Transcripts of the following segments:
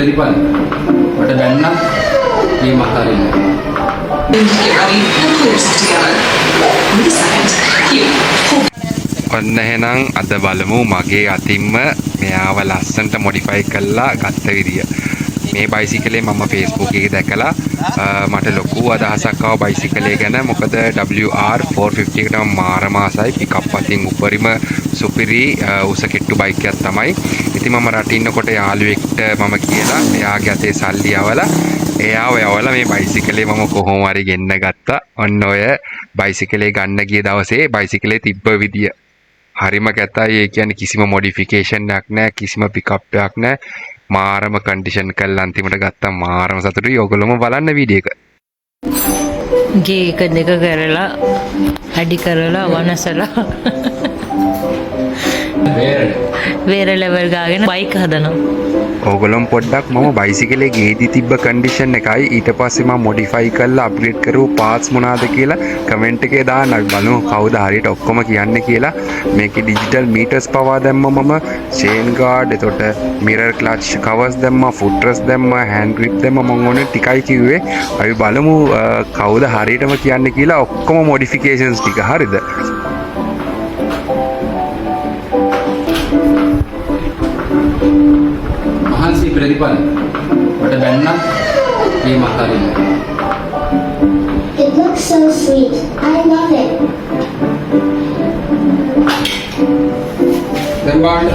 ප්‍රතිඵල මට දැන්න මේ මහරින්න. ඔන්න එහෙනම් අද බලමු මගේ අතින්ම මෙයාව ලස්සනට මොඩිෆයි කරලා ගත්ත විදිය. මේ බයිසිකලේ මම Facebook එකේ දැකලා මට ලොකු අදහසක් ආවා බයිසිකලේ ගැන. මොකද WR450 එකට මම මාරම ආසයි. පිකප් අතින් උපරිම සුපිරි උස කෙට්ටු බයික් එකක් තමයි. ඉතින් මම රටින් ඉන්නකොට යාළුවෙක්ට මම කියලා එයාගේ අතේ සල්ලි යවලා එයාව මේ බයිසිකලේ මම කොහොම හරි ගෙන්න ගත්තා. ඔන්න ඔය බයිසිකලේ ගන්න ගිය දවසේ බයිසිකලේ තිබ්බ විදිය හරිම කැතයි. ඒ කියන්නේ කිසිම මොඩිෆිකේෂන් එකක් නැහැ, කිසිම පිකප් එකක් නැහැ. මාරම කන්ඩිෂන් කරලා අන්තිමට ගත්තා. මාරම සතුටුයි. ඔයගොල්ලෝම බලන්න වීඩියෝ එක. ගේ එක දෙක කරලා අඩි කරලා වනසලා වේර ලෙවල් ගාගෙන බයික් හදනවා. ඕගොල්ලොම පොඩ්ඩක් මම බයිසිකලේ ගේදී තිබ්බ කන්ඩිෂන් එකයි ඊට පස්සේ මම මොඩිෆයි කරලා අප්ග්‍රේඩ් කරපු පාර්ට්ස් මොනවාද කියලා කමෙන්ට් එකේ දාන්න. අපි බලමු කවුද හරියට ඔක්කොම කියන්නේ කියලා. මේකේ ඩිජිටල් මීටර්ස් පවා දැම්ම මම, චේන් ගාඩ්, එතකොට මිරර් ක්ලච් කවර්ස් දැම්මා, ෆුට් රෙස්ට් දැම්මා, හෑන්ඩ් ග්‍රිප් දැම්මා. මම ඕනේ ටිකයි කිව්වේ. අපි බලමු කවුද හරියටම කියන්නේ කියලා. ඔක්කොම මොඩිෆිකේෂන්ස් ටික හරිද? මහන්සි ප්‍රතිඵල මට දැන්න මේ මහරින්න. It looks so sweet. I love it. දැන් බලන්න.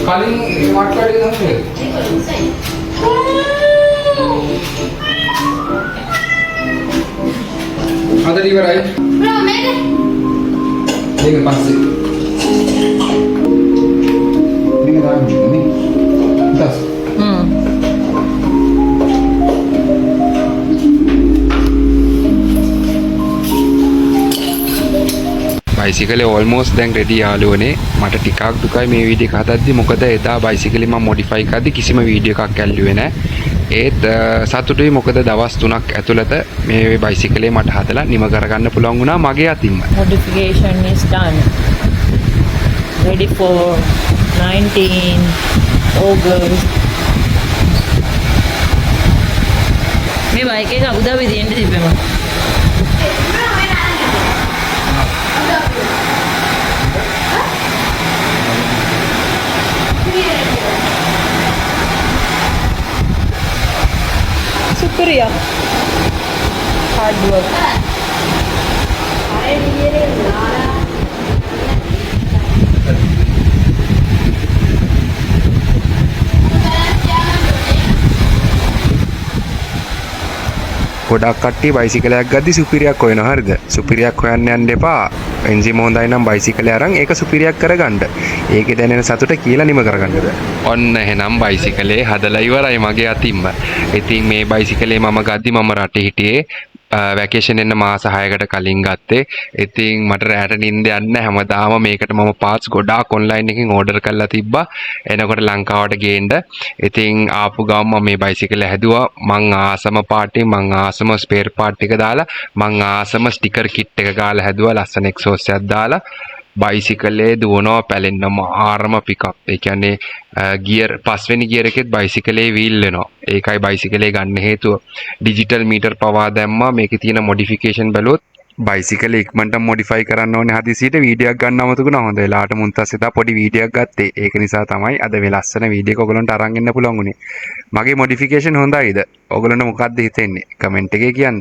කලින් මට වැඩි නැහැ. අද ඉවරයි. මේක පස්සේ. මේක දාන්න නේ. දස්. බයිසිකලේ ඕල්මෝස්ට් දැන් රෙඩි යාළුවනේ. මට ටිකක් දුකයි මේ වීඩියෝ එක හදද්දි. මොකද එදා බයිසිකලේ මම මොඩිෆයි කරද්දි කිසිම වීඩියෝ එකක් ඇල්ලුවේ නැහැ. ඒත් සතුටුයි. මොකද දවස් 3ක් ඇතුළත මේ බයිසිකලේ මට හදලා නිම කරගන්න පුළුවන් වුණා මගේ අතින්ම. Modification is done. Ready for 19 August. මේ බයික් එක අබුදාබි දෙන්න තිබ්බේ මම. Superior. Hard work. ගොඩක් කට්ටිය බයිසිකලයක් ගද්දි සුපිරියක් හොයනවා. හරිද? සුපිරියක් හොයන්න යන්න එපා. එන්ජිම හොඳයි නම් බයිසිකලය අරන් ඒක සුපිරියක් කරගන්න. ඒකේ දැනෙන සතුට කියලා නිම කරගන්නද. ඔන්න එහෙනම් බයිසිකලේ හදලා ඉවරයි මගේ අතින්ම. ඉතින් මේ බයිසිකලේ මම ගද්දි මම රටේ හිටියේ. වැකේෂන් එන්න මාස 6කට කලින් ගත්තේ. ඉතින් මට රැට නිින්ද යන්නේ හැමදාම මේකට මම පාර්ට්ස් ගොඩාක් ඔන්ලයින් එකකින් ඕඩර් කරලා තිබ්බා. එනකොට ලංකාවට ගේන්න. ඉතින් ආපු ගමන් මම මේ බයිසිකල හැදුවා. මං ආසම පාටි, මං ආසම ස්පෙයාර් පාර්ට් එක දාලා, මං ආසම ස්ටිකර් කිට් එක ගාලා හැදුවා. ලස්සන එක්සෝස් එකක් දාලා බයිසිකලේ දුවනවා පැලෙන්නම ආරම පිකප්. ඒ කියන්නේ ගියර් පස්වෙනි ගියර් එකෙත් බයිසිකලේ වීල් වෙනවා. ඒකයි බයිසිකලේ ගන්න හේතුව. ඩිජිටල් මීටර් පවා දැම්මා. මේකේ තියෙන මොඩිෆිකේෂන් බලුවොත් බයිසිකලේ ඉක්මනට මොඩිෆයි කරන්න ඕනේ. හදිසියට වීඩියෝ එකක් ගන්න අමතකුණා. හොඳ වෙලාවට මුන්තස්සෙදා පොඩි වීඩියෝ එකක් ගත්තේ. ඒක නිසා තමයි අද මේ ලස්සන වීඩියෝ එක ඔයගලන්ට අරන් එන්න පුළුවන් උනේ. මගේ මොඩිෆිකේෂන් හොඳයිද? ඔයගලන්ට මොකක්ද හිතෙන්නේ? කමෙන්ට් එකේ කියන්න.